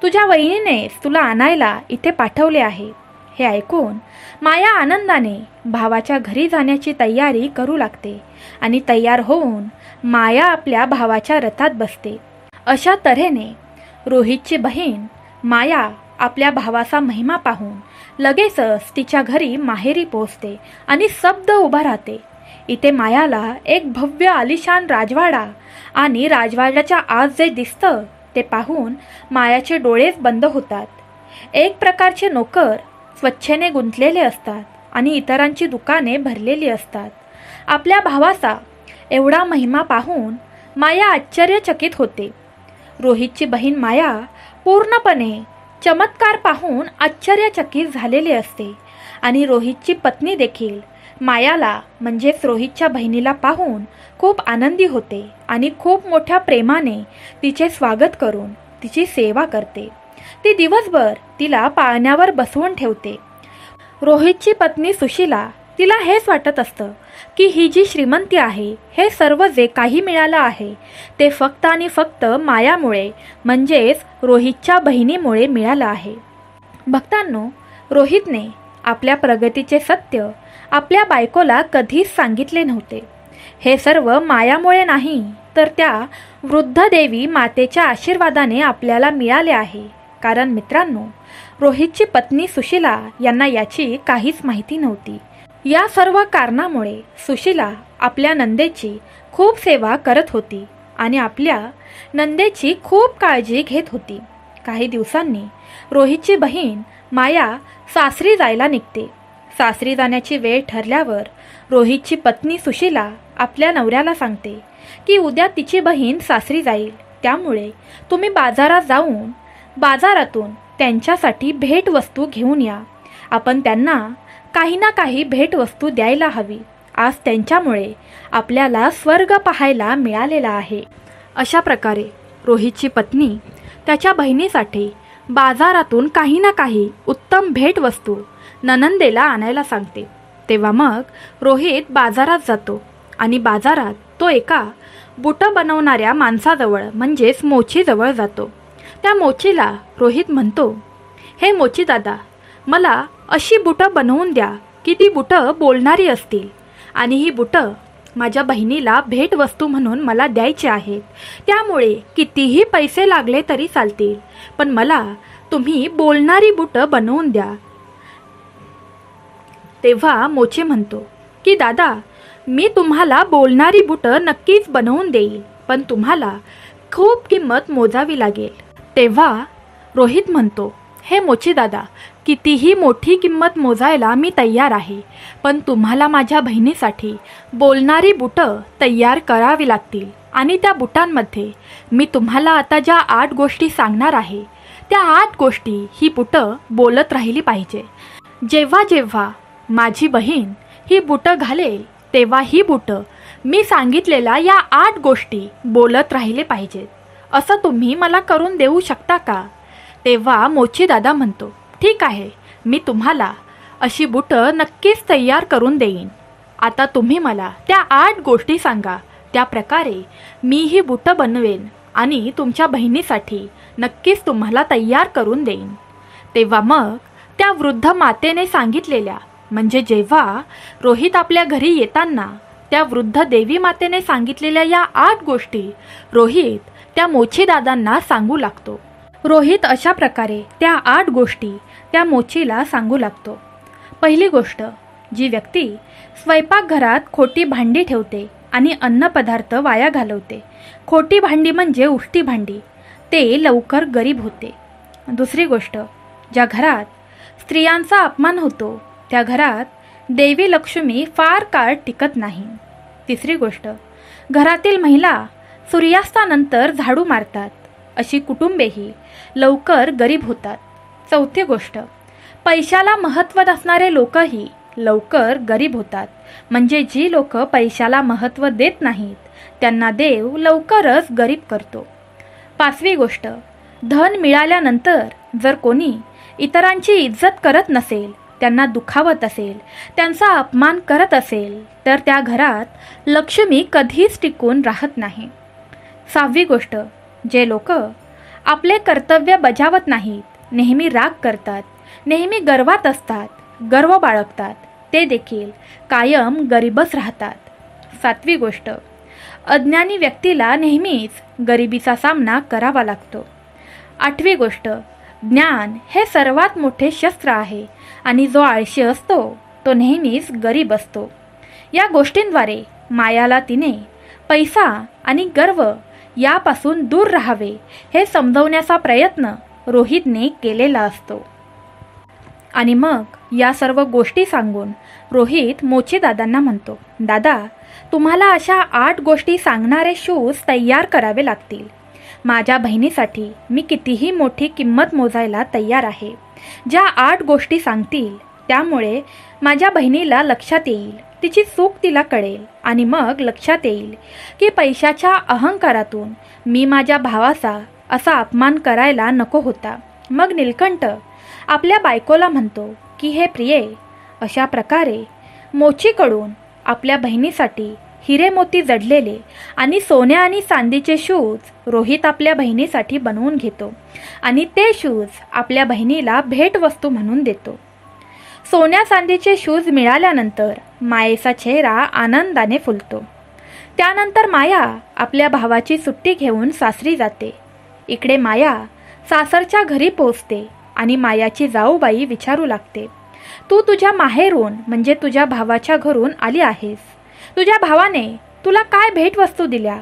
Speaker 1: तुझ्या वहिनीनेच तुला आणायला इथे पाठवले आहे. हे ऐकून माया आनंदाने भावाच्या घरी जाण्याची तयारी करू लागते आणि तयार होऊन माया आपल्या भावाच्या रथात बसते. अशा तऱ्हेने रोहितची बहीण माया आपल्या भावाचा महिमा पाहून लगेचच तिच्या घरी माहेरी पोहोचते आणि स्तब्ध उभा राहते. इथे मायाला एक भव्य आलिशान राजवाडा आणि राजवाड्याच्या आत जे दिसतं ते पाहून मायाचे डोळेच बंद होतात. एक प्रकारचे नोकर स्वच्छेने गुंतलेले असतात आणि इतरांची दुकाने भरलेली असतात. आपल्या भावाचा एवढा महिमा पाहून माया आश्चर्यचकित होते. रोहितची बहीण माया पूर्णपणे चमत्कार पाहून आश्चर्यचकित झालेली असते आणि रोहितची पत्नी देखील मायाला म्हणजेच रोहितच्या बहिणीला पाहून खूप आनंदी होते आणि खूप मोठ्या प्रेमाने तिचे स्वागत करून तिची सेवा करते. ती दिवसभर तिला पाळण्यावर बसवून ठेवते. रोहितची पत्नी सुशीला, तिला हेच वाटत असतं की ही जी श्रीमंती आहे, हे सर्व जे काही मिळालं आहे ते फक्त आणि फक्त मायामुळे म्हणजेच रोहितच्या बहिणीमुळे मिळालं आहे. भक्तांनो, रोहितने आपल्या प्रगतीचे सत्य आपल्या बायकोला कधीच सांगितले नव्हते. हे सर्व मायामुळे नाही तर त्या वृद्ध देवी मातेच्या आशीर्वादाने आपल्याला मिळाले आहे. कारण मित्रांनो, रोहितची पत्नी सुशीला यांना याची काहीच माहिती नव्हती. या सर्व कारणामुळे सुशीला आपल्या नंदेची खूप सेवा करत होती आणि आपल्या नंदेची खूप काळजी घेत होती. काही दिवसांनी रोहितची बहीण माया सासरी जायला निघते. सासरी जाण्याची वेळ ठरल्यावर रोहितची पत्नी सुशीला आपल्या नवऱ्याला सांगते की उद्या तिची बहीण सासरी जाईल, त्यामुळे तुम्ही बाजारात जाऊन बाजारातून त्यांच्यासाठी भेटवस्तू घेऊन या. आपण त्यांना काही ना काही भेटवस्तू द्यायला हवी. आज त्यांच्यामुळे आपल्याला स्वर्ग पाहायला मिळालेला आहे. अशा प्रकारे रोहितची पत्नी त्याच्या बहिणीसाठी बाजारातून काही ना काही उत्तम भेटवस्तू ननंदेला आणायला सांगते. तेव्हा मग रोहित बाजारात जातो आणि बाजारात तो एका बुटं बनवणाऱ्या माणसाजवळ म्हणजेच मोचीजवळ जातो. त्या मोचीला रोहित म्हणतो, हे मोची दादा, मला अशी बुटं बनवून द्या की ती बुटं बोलणारी असतील आणि ही बुटं माझ्या बहिणीला भेटवस्तू म्हणून मला द्यायची आहेत. त्यामुळे कितीही पैसे लागले तरी चालतील, पण मला तुम्ही बोलणारी बुटं बनवून द्या. तेव्हा मोचे म्हणतो की दादा, मी तुम्हाला बोलणारी बुटं नक्कीच बनवून देईल, पण तुम्हाला खूप किंमत मोजावी लागेल. तेव्हा रोहित म्हणतो, हे मोची दादा, कितीही मोठी किंमत मोजायला मी तयार आहे, पण तुम्हाला माझ्या बहिणीसाठी बोलणारी बुटं तयार करावी लागतील आणि त्या बुटांमध्ये मी तुम्हाला आता ज्या 8 गोष्टी सांगणार आहे त्या 8 गोष्टी ही बुटं बोलत राहिली पाहिजे. जेव्हा जेव्हा माझी बहीण ही बुटं घालेल तेव्हा ही बुटं मी सांगितलेल्या या 8 गोष्टी बोलत राहिले पाहिजेत. असं तुम्ही मला करून देऊ शकता का? तेव्हा मोची दादा म्हणतो, ठीक आहे, मी तुम्हाला अशी बुटं नक्कीच तयार करून देईन. आता तुम्ही मला त्या 8 गोष्टी सांगा, त्या प्रकारे मी ही बुटं बनवेन आणि तुमच्या बहिणीसाठी नक्कीच तुम्हाला तयार करून देईन. तेव्हा मग त्या वृद्ध मातेने सांगितलेल्या म्हणजे जेव्हा रोहित आपल्या घरी येताना त्या वृद्ध देवी मातेने सांगितलेल्या या 8 गोष्टी रोहित त्या मोची दादांना सांगू लागतो. रोहित अशा प्रकारे त्या 8 गोष्टी त्या मोचीला सांगू लागतो. पहिली गोष्ट, जी व्यक्ती स्वयंपाकघरात खोटी भांडी ठेवते आणि अन्नपदार्थ वाया घालवते, खोटी भांडी म्हणजे उष्टी भांडी, ते लवकर गरीब होते. दुसरी गोष्ट, ज्या घरात स्त्रियांचा अपमान होतो त्या घरात देवी लक्ष्मी फार काळ टिकत नाही. तिसरी गोष्ट, घरातील महिला सूर्यास्तानंतर झाडू मारतात, अशी कुटुंबेही लवकर गरीब होतात. चौथी गोष्ट, पैशाला महत्त्व नसणारे लोकही लवकर गरीब होतात, म्हणजे जी लोक पैशाला महत्त्व देत नाहीत त्यांना देव लवकरच गरीब करतो. पाचवी गोष्ट, धन मिळाल्यानंतर जर कोणी इतरांची इज्जत करत नसेल, त्यांना दुखावत असेल, त्यांचा अपमान करत असेल तर त्या घरात लक्ष्मी कधीच टिकून राहत नाही. सहावी गोष्ट, जे लोक आपले कर्तव्य बजावत नाहीत, नेहमी राग करतात, नेहमी गर्वात असतात, गर्व बाळगतात, ते देखील कायम गरीबच राहतात. सातवी गोष्ट, अज्ञानी व्यक्तीला नेहमीच गरिबीचा सामना करावा लागतो. आठवी गोष्ट, ज्ञान हे सर्वात मोठे शस्त्र आहे आणि जो आळशी असतो तो नेहमीच गरीब असतो. या गोष्टींद्वारे मायाला तिने पैसा आणि गर्व यापासून दूर राहावे हे समजवण्याचा प्रयत्न रोहितने केलेला असतो. आणि मग या सर्व गोष्टी सांगून रोहित मोचीदादांना म्हणतो, दादा, तुम्हाला अशा 8 गोष्टी सांगणारे शूज तयार करावे लागतील. माझ्या बहिणीसाठी मी कितीही मोठी किंमत मोजायला तयार आहे. ज्या 8 गोष्टी सांगतील त्यामुळे माझ्या बहिणीला लक्षात येईल, तिची चूक तिला कळेल आणि मग लक्षात येईल की पैशाच्या अहंकारातून मी माझ्या भावाचा असा अपमान करायला नको होता. मग नीलकंठ आपल्या बायकोला म्हणतो की हे प्रिये, अशा प्रकारे मोचीकडून आपल्या बहिणीसाठी हिरे मोती जडलेले आणि सोन्या आणि चांदीचे शूज रोहित आपल्या बहिणीसाठी बनवून घेतो आणि ते शूज आपल्या बहिणीला भेटवस्तू म्हणून देतो. सोन्या चांदीचे शूज मिळाल्यानंतर मायेचा चेहरा आनंदाने फुलतो. त्यानंतर माया आपल्या भावाची सुट्टी घेऊन सासरी जाते. इकडे माया सासरच्या घरी पोहोचते आणि मायाची जाऊबाई विचारू लागते, तू तुझ्या माहेरून म्हणजे तुझ्या भावाच्या घरून आली आहेस. तुझ्या भावाने तुला काय भेटवस्तू दिल्या?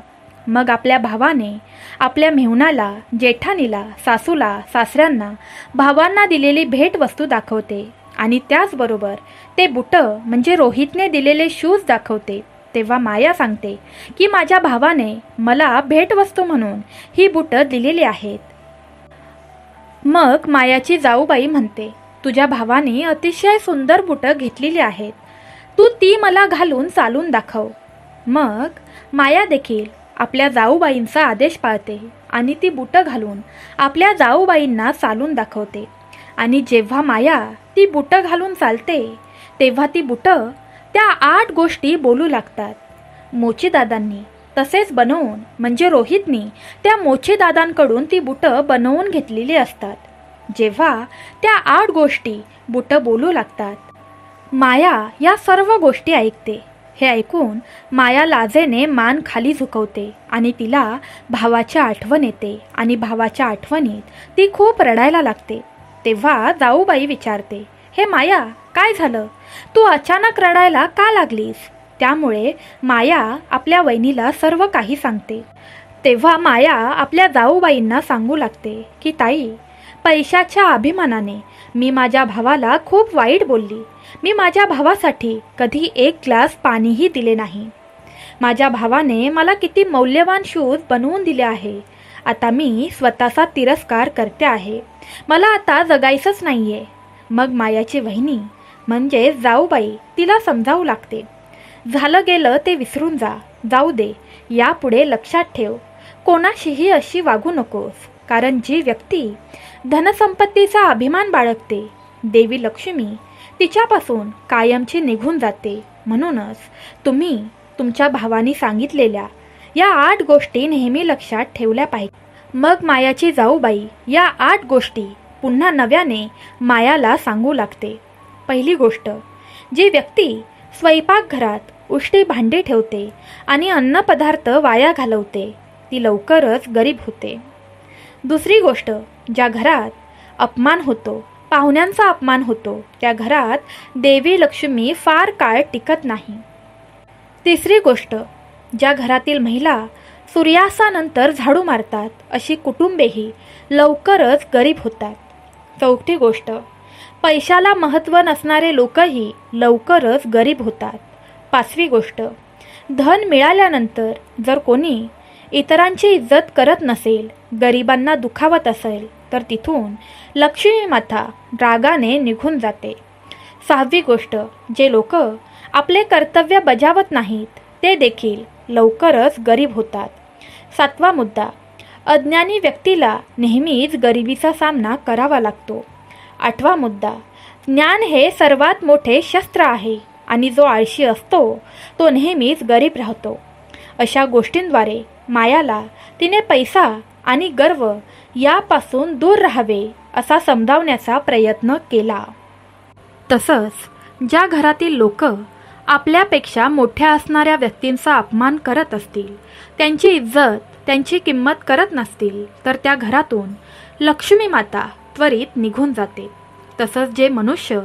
Speaker 1: मग आपल्या भावाने आपल्या मेहुणाला, जेठानीला, सासूला, सासऱ्यांना, भावांना दिलेली भेटवस्तू दाखवते आणि त्याचबरोबर ते बुटं म्हणजे रोहितने दिलेले शूज दाखवते. तेव्हा माया सांगते की माझ्या भावाने मला भेटवस्तू म्हणून ही बुटं दिलेली आहेत. मग मायाची जाऊबाई म्हणते, तुझ्या भावाने अतिशय सुंदर बुटं घेतलेली आहेत, तू ती मला घालून चालून दाखव. मग माया देखील आपल्या जाऊबाईंचा आदेश पाळते आणि ती बुटं घालून आपल्या जाऊबाईंना चालून दाखवते. आणि जेव्हा माया ती बुटं घालून चालते तेव्हा ती बुटं त्या 8 गोष्टी बोलू लागतात. मोचीदादांनी तसेच बनवून म्हणजे रोहितनी त्या मोचीदादांकडून ती बुटं बनवून घेतलेली असतात. जेव्हा त्या 8 गोष्टी बुटं बोलू लागतात, माया या सर्व गोष्टी ऐकते. हे ऐकून माया लाजेने मान खाली झुकवते आणि तिला भावाची आठवण येते आणि भावाच्या आठवणीत ती खूप रडायला लागते. तेव्हा जाऊबाई विचारते, हे माया, काय झालं? तू अचानक रडायला का लागलीस? त्यामुळे माया आपल्या वहिनीला सर्व काही सांगते. तेव्हा माया आपल्या जाऊबाईंना सांगू लागते की ताई, पैशाच्या अभिमानाने मी माझ्या भावाला खूप वाईट बोलली. मी माझ्या भावासाठी कधी 1 ग्लास पाणीही दिले नाही. माझ्या भावाने मला किती मौल्यवान शूज बनवून दिले आहे. आता मी स्वतःचा तिरस्कार करते आहे. मला आता जगायचंच नाहीये. मग मायाची वहिनी म्हणजे जाऊबाई तिला समजावू लागते, झालं गेलं ते विसरून जा, जाऊ दे. यापुढे लक्षात ठेव, कोणाशीही अशी वागू नकोस. कारण जी व्यक्ती धनसंपत्तीचा अभिमान बाळगते, देवी लक्ष्मी तिच्यापासून कायमची निघून जाते. म्हणूनच तुम्ही तुमच्या भावानी सांगितलेल्या या 8 गोष्टी नेहमी लक्षात ठेवल्या पाहिजे. मग मायाची जाऊबाई या 8 गोष्टी पुन्हा नव्याने मायाला सांगू लागते. पहिली गोष्ट, जी व्यक्ती स्वयंपाकघरात उष्टी भांडी ठेवते आणि अन्नपदार्थ वाया घालवते ती लवकरच गरीब होते. दुसरी गोष्ट, ज्या घरात अपमान होतो, पाहुण्यांचा अपमान होतो, त्या घरात देवी लक्ष्मी फार काळ टिकत नाही. तिसरी गोष्ट, ज्या घरातील महिला सूर्यास्तानंतर झाडू मारतात अशी कुटुंबेही लवकरच गरीब होतात. चौथी गोष्ट, पैशाला महत्त्व नसणारे लोकही लवकरच गरीब होतात. पाचवी गोष्ट, धन मिळाल्यानंतर जर कोणी इतरांची इज्जत करत नसेल, गरिबांना दुखावत असेल, तर तिथून लक्ष्मी माता रागाने निघून जाते. सहावी गोष्ट, जे लोक आपले कर्तव्य बजावत नाहीत ते देखील लवकरच गरीब होतात. सातवा मुद्दा, अज्ञानी व्यक्तीला नेहमीच गरिबीचा सामना करावा लागतो. आठवा मुद्दा, ज्ञान हे सर्वात मोठे शस्त्र आहे आणि जो आळशी असतो तो नेहमीच गरीब राहतो. अशा गोष्टींद्वारे मायाला तिने पैसा आणि गर्व यापासून दूर राहावे असा समजावण्याचा प्रयत्न केला. तसंच ज्या घरातील लोक आपल्यापेक्षा मोठ्या असणाऱ्या व्यक्तींचा अपमान करत असतील, त्यांची इज्जत, त्यांची किंमत करत नसतील, तर त्या घरातून लक्ष्मी माता त्वरित निघून जाते. तसंच जे मनुष्य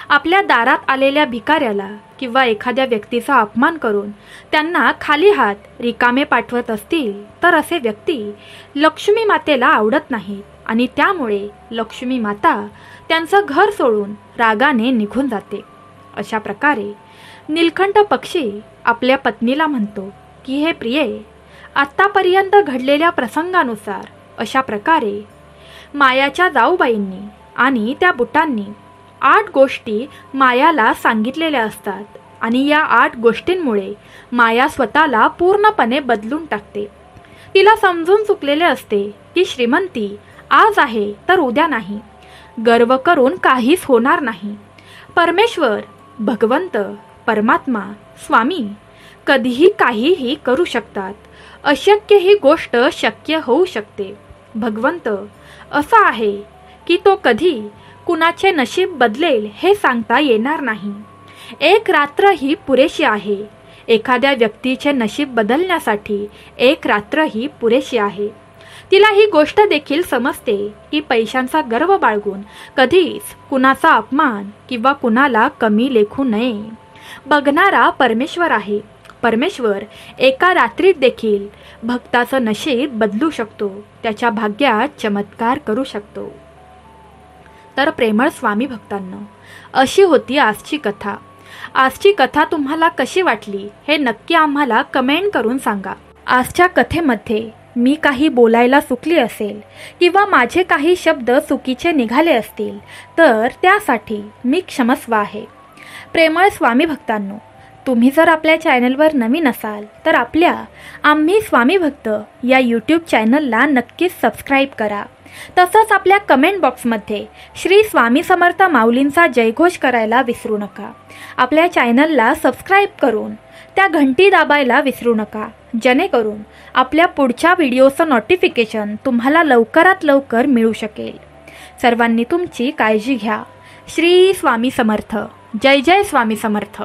Speaker 1: आपल्या दारात आलेल्या भिकाऱ्याला किंवा एखाद्या व्यक्तीचा अपमान करून त्यांना खाली हात रिकामे पाठवत असतील तर असे व्यक्ती लक्ष्मी मातेला आवडत नाहीत आणि त्यामुळे लक्ष्मी माता त्यांचं घर सोडून रागाने निघून जाते. अशा प्रकारे नीलकंठ पक्षी आपल्या पत्नीला म्हणतो की हे प्रिये, आत्तापर्यंत घडलेल्या प्रसंगानुसार अशा प्रकारे मायाच्या जाऊबाईंनी आणि त्या बुटांनी 8 गोष्टी मायाला सांगितलेल्या असतात आणि या 8 गोष्टींमुळे माया स्वतःला पूर्णपणे बदलून टाकते. तिला समजून चुकलेले असते की श्रीमंती आज आहे तर उद्या नाही, गर्व करून काहीच होणार नाही. परमेश्वर, भगवंत, परमात्मा, स्वामी कधीही काहीही करू शकतात. अशक्य ही गोष्ट शक्य होऊ शकते. भगवंत असा आहे की तो कधी कुणाचे नशीब बदलेल हे सांगता येणार नाही. एक रात्र ही पुरेशी आहे. एखाद्या व्यक्तीचे नशीब बदलण्यासाठी एक रात्र ही पुरेशी आहे. तिला ही गोष्ट देखील समजते की पैशांचा गर्व बाळगून कधीच कुणाचा अपमान किंवा कुणाला कमी लेखू नये. बघणारा परमेश्वर आहे. परमेश्वर एका रात्रीत देखील भक्ताचं नशीब बदलू शकतो, त्याच्या भाग्यात चमत्कार करू शकतो. तर प्रेमळ स्वामी भक्तांनो, अशी होती आजची कथा. आजची कथा तुम्हाला कशी वाटली हे नक्की आम्हाला कमेंट करून सांगा. आजच्या कथेमध्ये मी काही बोलायला चुकली असेल किंवा माझे काही शब्द चुकीचे निघाले असतील तर त्यासाठी मी क्षमस्व आहे. प्रेमळ स्वामी भक्तांनो, तुम्ही जर आपल्या चॅनलवर नवीन असाल तर आपल्या आम्ही स्वामी भक्त या यूट्यूब चॅनलला नक्कीच सबस्क्राईब करा. तसंच आपल्या कमेंट बॉक्समध्ये श्री स्वामी समर्थ माऊलींचा जयघोष करायला विसरू नका. आपल्या चॅनलला सबस्क्राईब करून त्या घंटी दाबायला विसरू नका, जेणेकरून आपल्या पुढच्या व्हिडिओचं नोटिफिकेशन तुम्हाला लवकरात लवकर मिळू शकेल. सर्वांनी तुमची काळजी घ्या. श्री स्वामी समर्थ. जय जय स्वामी समर्थ.